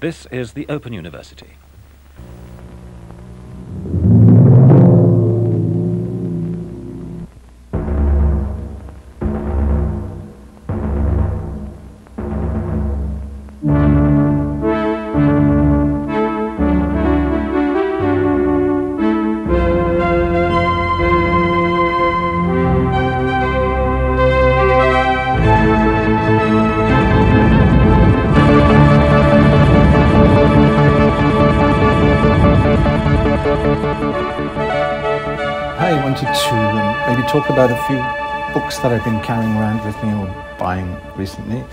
This is the Open University. I wanted to maybe talk about a few books that I've been carrying around with me or buying recently,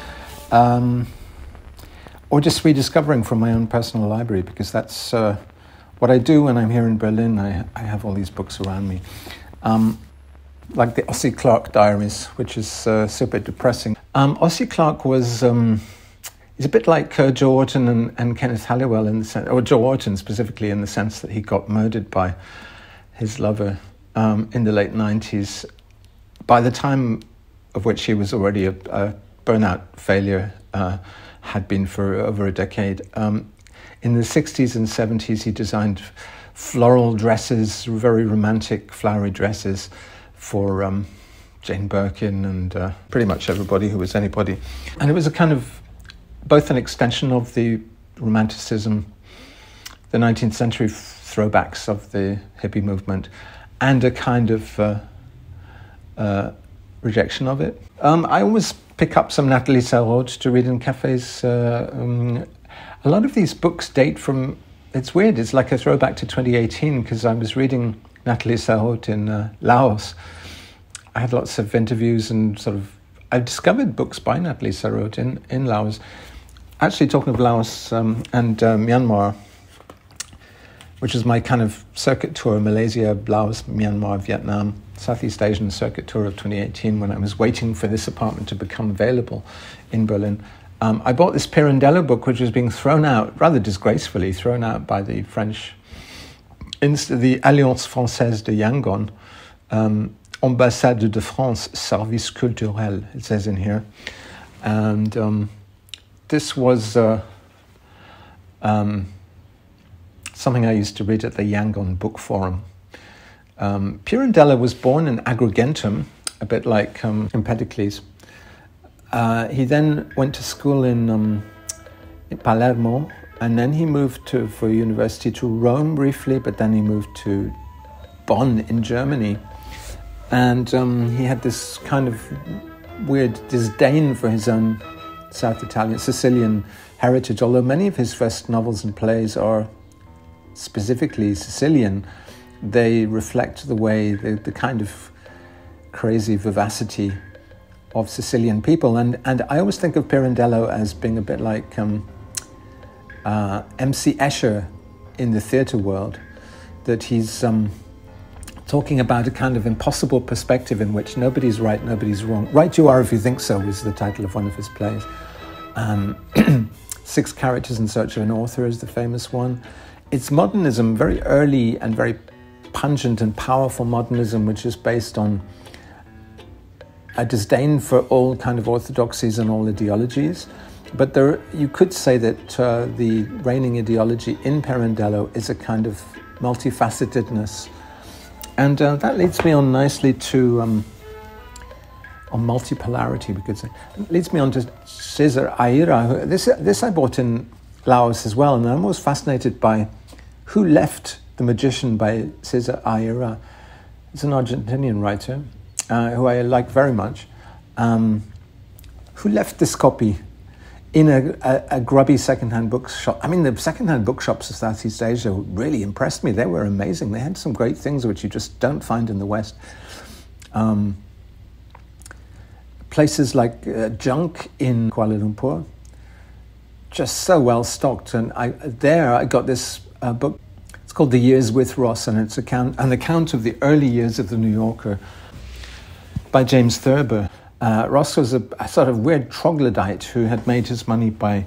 or just rediscovering from my own personal library, because that's what I do when I'm here in Berlin. I have all these books around me, like the Ossie Clarke diaries, which is super depressing. Ossie Clarke was he's a bit like Joe Orton and Kenneth Halliwell in the sense, or Joe Orton specifically, in the sense that he got murdered by his lover in the late 90s, by the time of which he was already a burnout failure, had been for over a decade. In the 60s and 70s, he designed floral dresses, very romantic flowery dresses for Jane Birkin and pretty much everybody who was anybody. And it was a kind of both an extension of the Romanticism, the 19th century throwbacks of the hippie movement, and a kind of rejection of it. I always pick up some Nathalie Sarraute to read in cafes. A lot of these books date from, it's weird, it's like a throwback to 2018, because I was reading Nathalie Sarraute in Laos. I had lots of interviews and I discovered books by Nathalie Sarraute in Laos. Actually, talking of Laos and Myanmar, which is my kind of circuit tour, Malaysia, Laos, Myanmar, Vietnam, Southeast Asian circuit tour of 2018, when I was waiting for this apartment to become available in Berlin. I bought this Pirandello book, which was being thrown out, rather disgracefully thrown out by the French, the Alliance Française de Yangon, Ambassade de France, Service Culturel, it says in here. And this was something I used to read at the Yangon Book Forum. Pirandello was born in Agrigentum, a bit like Empedocles. He then went to school in Palermo, and then he moved for university to Rome briefly, but then he moved to Bonn in Germany. And he had this kind of weird disdain for his own South Italian, Sicilian heritage, although many of his first novels and plays are specifically Sicilian. They reflect the way, the kind of crazy vivacity of Sicilian people. And I always think of Pirandello as being a bit like M.C. Escher in the theatre world, that he's talking about a kind of impossible perspective in which nobody's right, nobody's wrong. Right You Are If You Think So is the title of one of his plays. 6 Characters in Search of an Author is the famous one. It's modernism, very early and very pungent and powerful modernism, which is based on a disdain for all kind of orthodoxies and all ideologies. But you could say that the reigning ideology in Pirandello is a kind of multifacetedness. And that leads me on nicely to, on multipolarity, we could say. It leads me on to Cesar Aira. This I bought in Laos as well, and I'm always fascinated by Who Left the Magician by Cesar Aira. It's an Argentinian writer who I like very much, who left this copy in a grubby second-hand bookshop. I mean, the second-hand bookshops of Southeast Asia really impressed me. They were amazing. They had some great things which you just don't find in the West. Places like Junk in Kuala Lumpur, just so well stocked. And I got this book. It's called The Years with Ross, and it's an account of the early years of the New Yorker by James Thurber. Ross was a sort of weird troglodyte who had made his money by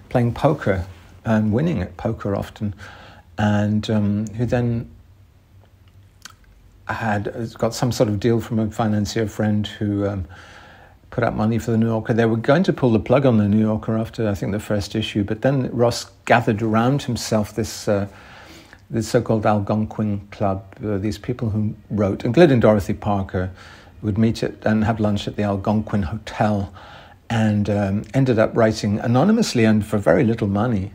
playing poker and winning at poker often, and who then had got some sort of deal from a financier friend who put out money for the New Yorker. They were going to pull the plug on the New Yorker after, I think, the first issue, but then Ross gathered around himself this so-called Algonquin Club, these people who wrote, including Dorothy Parker, would meet and have lunch at the Algonquin Hotel, and ended up writing anonymously and for very little money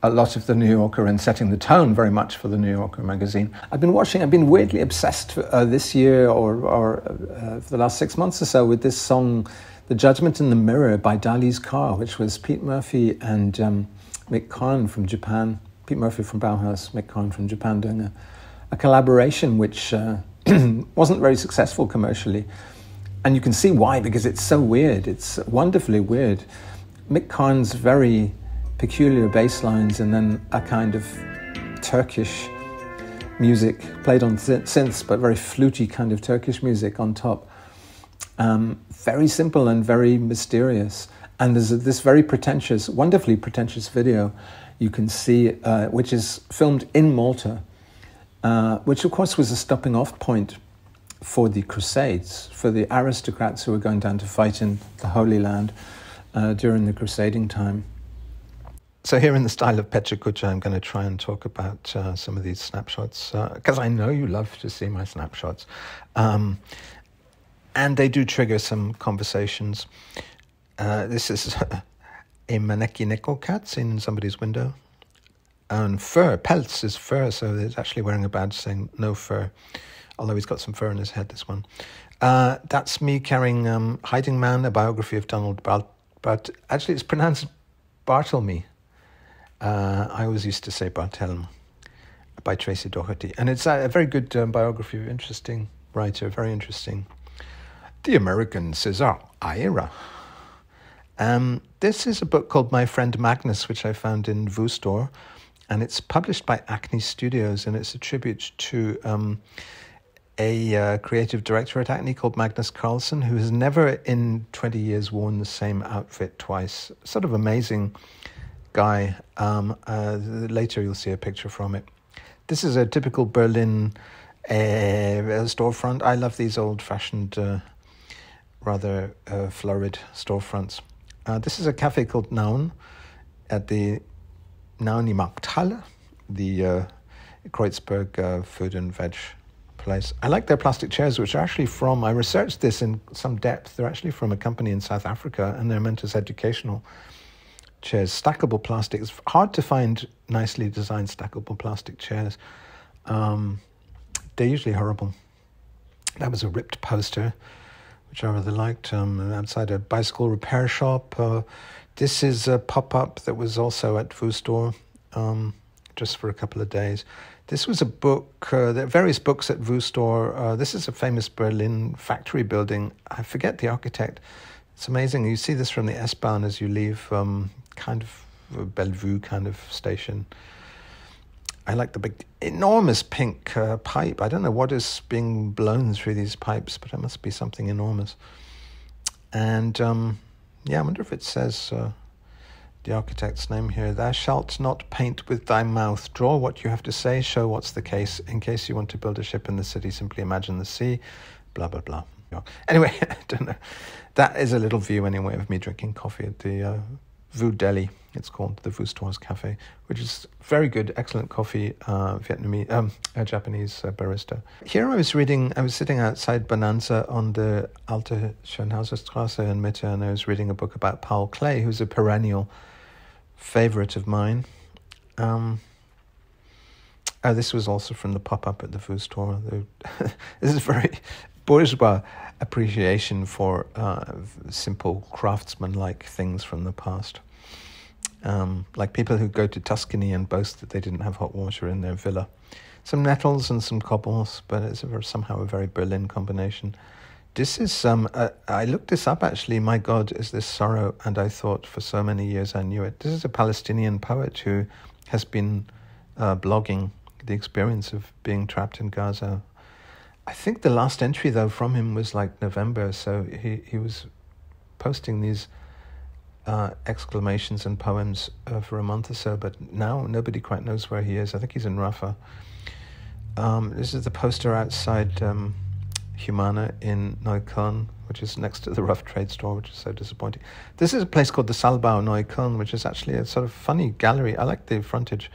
a lot of the New Yorker, and setting the tone very much for the New Yorker magazine. I've been weirdly obsessed this year or for the last 6 months or so with this song, The Judgment in the Mirror by Dali's Car, which was Pete Murphy and Mick Karn from Japan. Pete Murphy from Bauhaus, Mick Karn from Japan, doing a collaboration which wasn't very successful commercially. And you can see why, because it's so weird. It's wonderfully weird. Mick Karn's very peculiar bass lines and then a kind of Turkish music played on synths, but very fluty kind of Turkish music on top. Very simple and very mysterious. And there's this very pretentious, wonderfully pretentious video you can see, which is filmed in Malta, which of course was a stopping off point for the Crusades, for the aristocrats who were going down to fight in the Holy Land during the crusading time. So here in the style of Petra Kucha, I'm going to try and talk about some of these snapshots, because I know you love to see my snapshots. And they do trigger some conversations. This is a Maneki Neko cat seen in somebody's window. And fur, pelts is fur, so it's actually wearing a badge saying no fur, although he's got some fur in his head, this one. That's me carrying Hiding Man, a biography of Donald but actually it's pronounced Bartlemy. I always used to say Barthelme, by Tracy Doherty. And it's a very good biography of interesting writer, very interesting. The American Cesar Aira. This is a book called My Friend Magnus, which I found in VU Store, and it's published by Acne Studios, and it's a tribute to a creative director at Acne called Magnus Carlsen, who has never in 20 years worn the same outfit twice. Sort of amazing guy. Later you'll see a picture from it. This is a typical Berlin storefront. I love these old-fashioned, rather florid storefronts. This is a cafe called Naun at the Nauni Markthalle, the Kreuzberg food and veg place. I like their plastic chairs, which are actually from, I researched this in some depth, they're actually from a company in South Africa, and they're meant as educational chairs. Stackable plastic. It's hard to find nicely designed stackable plastic chairs. They're usually horrible. That was a ripped poster, which I rather liked, outside a bicycle repair shop. This is a pop-up that was also at VU Store, just for a couple of days. This was a book, there are various books at VU Store. This is a famous Berlin factory building. I forget the architect. It's amazing. You see this from the S-Bahn as you leave kind of a Bellevue kind of station. I like the big, enormous pink pipe. I don't know what is being blown through these pipes, but it must be something enormous. And yeah, I wonder if it says the architect's name here. Thou shalt not paint with thy mouth. Draw what you have to say. Show what's the case. In case you want to build a ship in the city, simply imagine the sea. Blah, blah, blah. Anyway, I don't know. That is a little view anyway of me drinking coffee at the VU Deli. It's called the VU Stores Cafe, which is very good, excellent coffee, Japanese barista. Here I was sitting outside Bonanza on the Alte Schönhauserstraße in Mitte, and I was reading a book about Paul Klee, who's a perennial favorite of mine. This was also from the pop-up at the VU Store. This is very bourgeois appreciation for simple craftsman-like things from the past. Like people who go to Tuscany and boast that they didn't have hot water in their villa. Some nettles and some cobbles, but it's somehow a very Berlin combination. This is, I looked this up actually, My God, Is This Sorrow? And I thought for so many years I knew it. This is a Palestinian poet who has been blogging the experience of being trapped in Gaza. I think the last entry, though, from him was like November, so he was posting these exclamations and poems for a month or so, but now nobody quite knows where he is. I think he's in Rafah. This is the poster outside Humana in Neukölln, which is next to the Rough Trade store, which is so disappointing. This is a place called the Saalbau Neukölln, which is actually a sort of funny gallery. I like the frontage.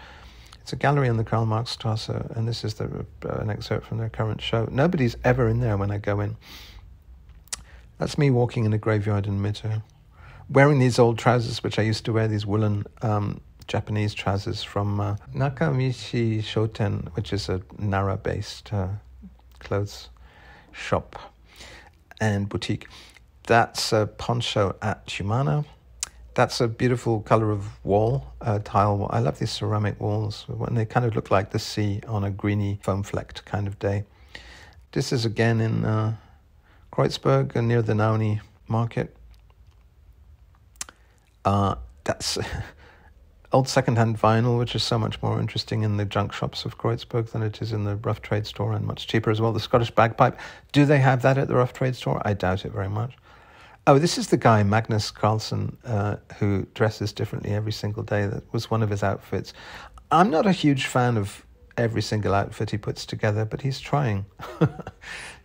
It's a gallery on the Karl-Marx-Strasse, and this is an excerpt from their current show. Nobody's ever in there when I go in. That's me walking in a graveyard in Mitte, wearing these old trousers, which I used to wear, these woolen Japanese trousers from Nakamichi Shoten, which is a Nara-based clothes shop and boutique. That's a poncho at Humana. That's a beautiful color of wall, tile wall. I love these ceramic walls when they kind of look like the sea on a greeny, foam-flecked kind of day. This is again in Kreuzberg near the Nauni market. That's old second-hand vinyl, which is so much more interesting in the junk shops of Kreuzberg than it is in the Rough Trade store, and much cheaper as well. The Scottish bagpipe. Do they have that at the Rough Trade store? I doubt it very much. Oh, this is the guy, Magnus Carlsen, who dresses differently every single day. That was one of his outfits. I'm not a huge fan of every single outfit he puts together, but he's trying.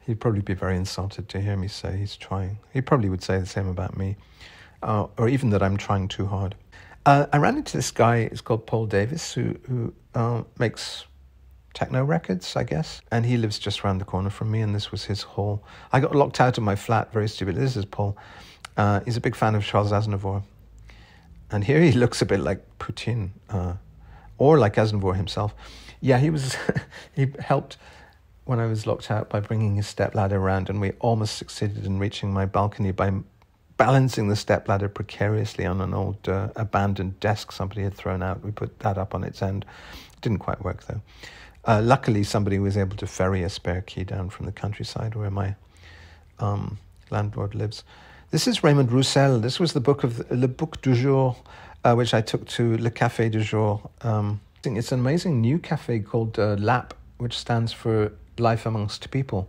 He'd probably be very insulted to hear me say he's trying. He probably would say the same about me, or even that I'm trying too hard. I ran into this guy, it's called Paul Davis, who makes techno records, I guess. And he lives just around the corner from me, and this was his hall. I got locked out of my flat, very stupid. This is Paul. He's a big fan of Charles Aznavour. And here he looks a bit like Putin, or like Aznavour himself. Yeah, he helped when I was locked out by bringing his stepladder around, and we almost succeeded in reaching my balcony by balancing the stepladder precariously on an old abandoned desk somebody had thrown out. We put that up on its end. Didn't quite work, though. Luckily, somebody was able to ferry a spare key down from the countryside where my landlord lives. This is Raymond Roussel. This was the book of Le Book du Jour, which I took to Le Café du Jour. It's an amazing new cafe called LAP, which stands for Life Amongst People.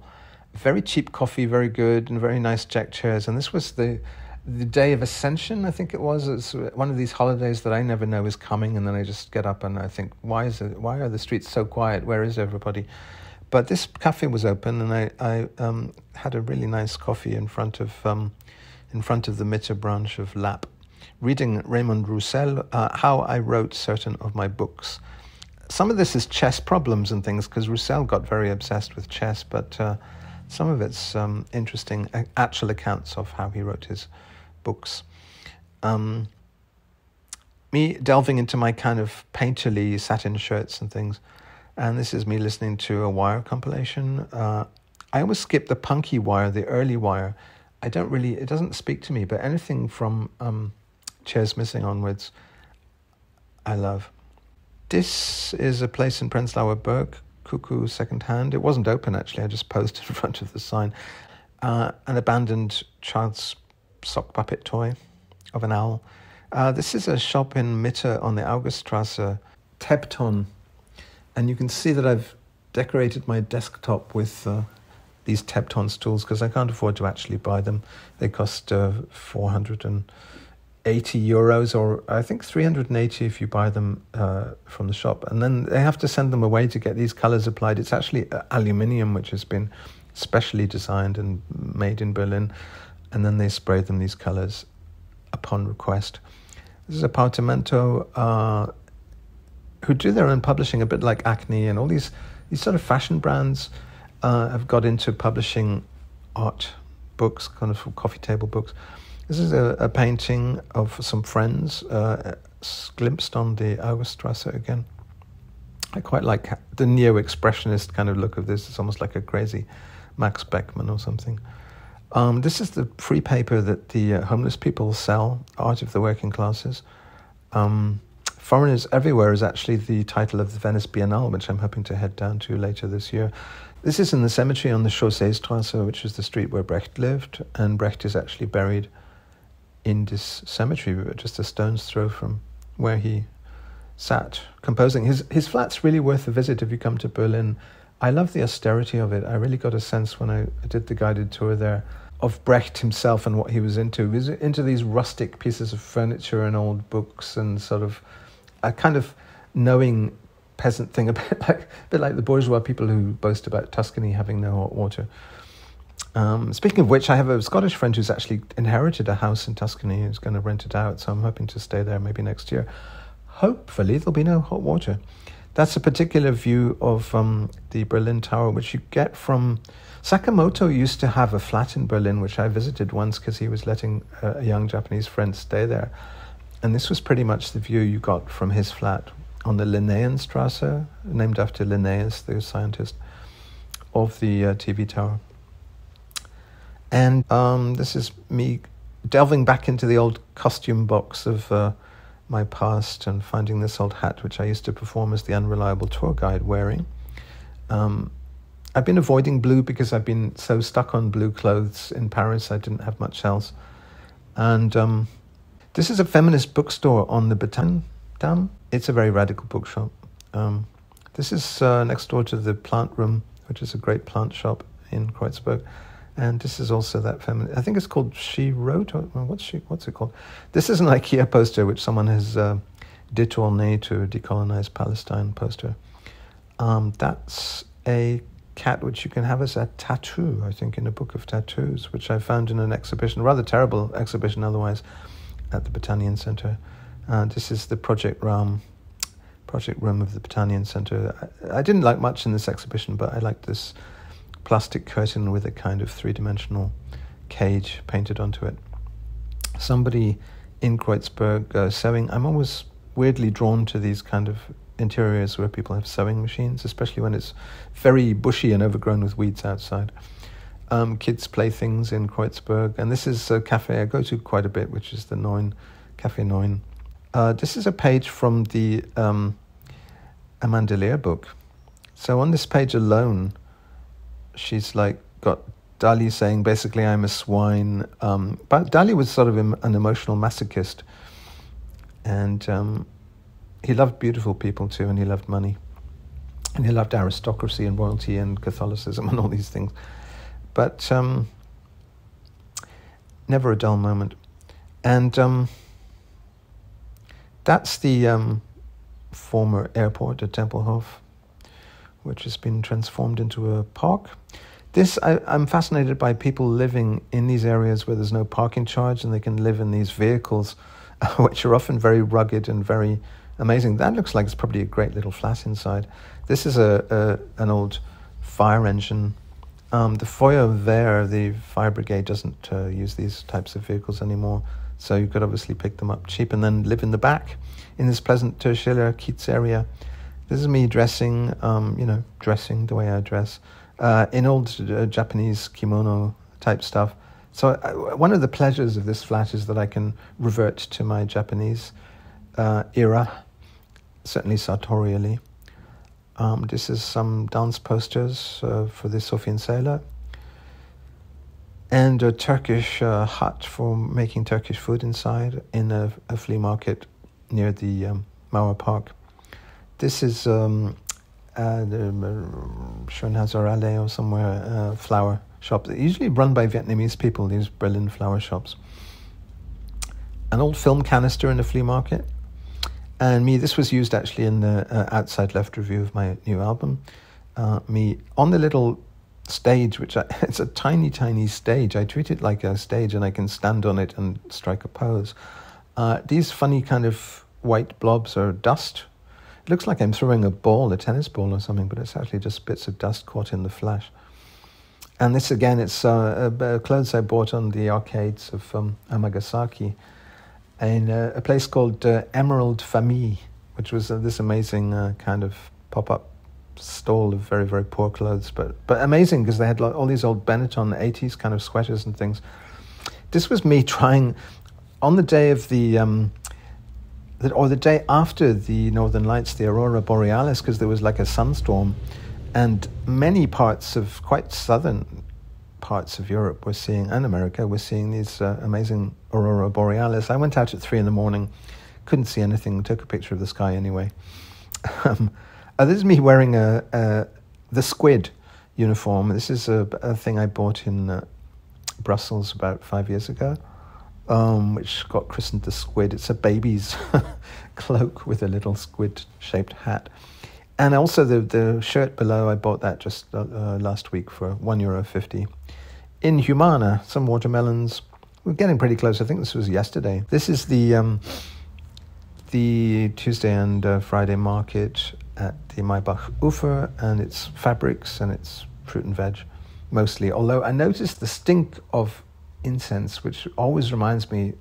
Very cheap coffee, very good, and very nice deck chairs. And this was the day of Ascension, I think it was. It's one of these holidays that I never know is coming, and then I just get up and I think, why are the streets so quiet? Where is everybody? But this cafe was open, and I had a really nice coffee in front of the Mitte branch of LAP, reading Raymond Roussel, how I wrote certain of my books. Some of this is chess problems and things, because Roussel got very obsessed with chess, but some of it's interesting actual accounts of how he wrote his books. Me delving into my kind of painterly satin shirts and things, and this is me listening to a Wire compilation. I always skip the punky Wire, the early Wire. It doesn't speak to me, but anything from Chairs Missing onwards, I love. This is a place in Prenzlauer Berg, Cuckoo Secondhand. It wasn't open, actually. I just posed in front of the sign. An abandoned child's sock puppet toy of an owl. This is a shop in Mitte on the Auguststrasse, Tepton. And you can see that I've decorated my desktop with these Tepton stools because I can't afford to actually buy them. They cost 480 euros, or I think 380 if you buy them from the shop. And then they have to send them away to get these colors applied. It's actually aluminium, which has been specially designed and made in Berlin. And then they spray them these colors upon request. This is Appartamento, who do their own publishing, a bit like Acne, and all these sort of fashion brands have got into publishing art books, kind of coffee table books. This is a painting of some friends, glimpsed on the Auguststrasse again. I quite like the neo-expressionist kind of look of this. It's almost like a crazy Max Beckmann or something. This is the free paper that the homeless people sell, Art of the Working Classes. Foreigners Everywhere is actually the title of the Venice Biennale, which I'm hoping to head down to later this year. This is in the cemetery on the Chausseestrasse, which is the street where Brecht lived, and Brecht is actually buried in this cemetery, just a stone's throw from where he sat composing. His flat's really worth a visit if you come to Berlin. I love the austerity of it. I really got a sense when I did the guided tour there of Brecht himself and what he was into. He was into these rustic pieces of furniture and old books and sort of a kind of knowing peasant thing, a bit like the bourgeois people who boast about Tuscany having no hot water. Speaking of which, I have a Scottish friend who's actually inherited a house in Tuscany who's going to rent it out, so I'm hoping to stay there maybe next year. Hopefully there'll be no hot water. That's a particular view of the Berlin Tower, which you get from... Sakamoto used to have a flat in Berlin, which I visited once because he was letting a young Japanese friend stay there. And this was pretty much the view you got from his flat on the Linnaeusstrasse, named after Linnaeus, the scientist, of the TV tower. And this is me delving back into the old costume box of my past and finding this old hat, which I used to perform as the unreliable tour guide wearing. I've been avoiding blue because I've been so stuck on blue clothes in Paris, I didn't have much else. And this is a feminist bookstore on the Bretagne Dam. It's a very radical bookshop. This is next door to the Plant Room, which is a great plant shop in Kreuzberg. And this is also that feminist. I think it's called She Wrote. Or what's it called? This is an IKEA poster which someone has détourné to decolonize Palestine poster. That's a cat which you can have as a tattoo, I think, in a book of tattoos, which I found in an exhibition, a rather terrible exhibition otherwise, at the Botanian Center. This is the project room of the Botanian Center. I didn't like much in this exhibition, but I liked this plastic curtain with a kind of three-dimensional cage painted onto it. Somebody in Kreuzberg sewing. I'm always weirdly drawn to these kind of interiors where people have sewing machines, especially when it's very bushy and overgrown with weeds outside. Kids' playthings in Kreuzberg. And this is a cafe I go to quite a bit, which is the Neun, Café Neun. This is a page from the Amanda Lear book. So on this page alone, she's like got Dali saying basically I'm a swine, but Dali was sort of an emotional masochist, and he loved beautiful people too, and he loved money, and he loved aristocracy and royalty and Catholicism and all these things, but never a dull moment. And that's the former airport at Tempelhof, which has been transformed into a park. I'm fascinated by people living in these areas where there's no parking charge and they can live in these vehicles, which are often very rugged and very amazing. That looks like it's probably a great little flat inside. This is an old fire engine. The foyer there, the fire brigade doesn't use these types of vehicles anymore, so you could obviously pick them up cheap and then live in the back in this pleasant Schiller Kiez area. This is me dressing, dressing the way I dress, in old Japanese kimono type stuff. So one of the pleasures of this flat is that I can revert to my Japanese era, certainly sartorially. This is some dance posters for the Sophiensäle, and a Turkish hut for making Turkish food inside in a flea market near the Mauer Park. This is the Schönhauser Allee or somewhere, flower shop, usually run by Vietnamese people, these Berlin flower shops. An old film canister in a flea market. And this was used actually in the outside left review of my new album. Me on the little stage, it's a tiny, tiny stage. I treat it like a stage and I can stand on it and strike a pose. These funny kind of white blobs are dust. It looks like I'm throwing a tennis ball or something, but it's actually just bits of dust caught in the flash. And this again, it's clothes I bought on the arcades of Amagasaki in a place called Emerald Famille, which was this amazing kind of pop-up stall of very, very poor clothes, but amazing because they had all these old Benetton 80s kind of sweaters and things. This was me trying, on the day of the day after the Northern Lights, the Aurora Borealis, because there was like a sunstorm, and many parts of quite southern parts of Europe were seeing, and America were seeing these amazing Aurora Borealis. I went out at 3 a.m, couldn't see anything, took a picture of the sky anyway. This is me wearing the squid uniform. This is a thing I bought in Brussels about 5 years ago, which got christened the squid. It's a baby's cloak with a little squid-shaped hat. And also the shirt below, I bought that just last week for €1.50 in Humana, some watermelons. We're getting pretty close. I think this was yesterday. This is the Tuesday and Friday market at the Maybach Ufer, and it's fabrics and it's fruit and veg mostly. Although I noticed the stink of incense, which always reminds me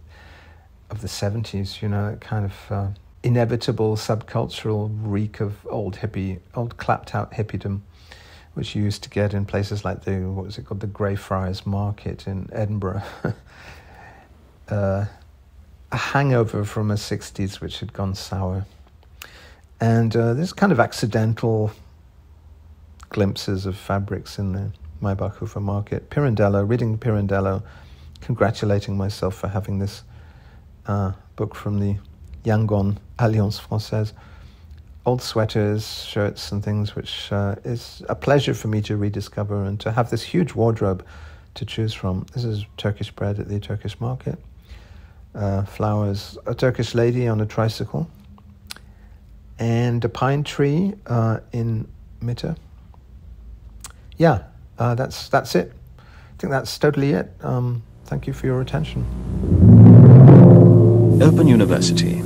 of the 70s, you know, that kind of inevitable subcultural reek of old clapped out hippiedom, which you used to get in places like the Greyfriars Market in Edinburgh. A hangover from a 60s which had gone sour. And there's kind of accidental glimpses of fabrics in the Maybach Ufer market. Pirandello, reading Pirandello, congratulating myself for having this book from the Yangon Alliance Française. Old sweaters, shirts and things, which is a pleasure for me to rediscover and to have this huge wardrobe to choose from. This is Turkish bread at the Turkish market. Flowers, a Turkish lady on a tricycle, and a pine tree in Mitte. Yeah, that's it. I think that's totally it. Thank you for your attention. Open University.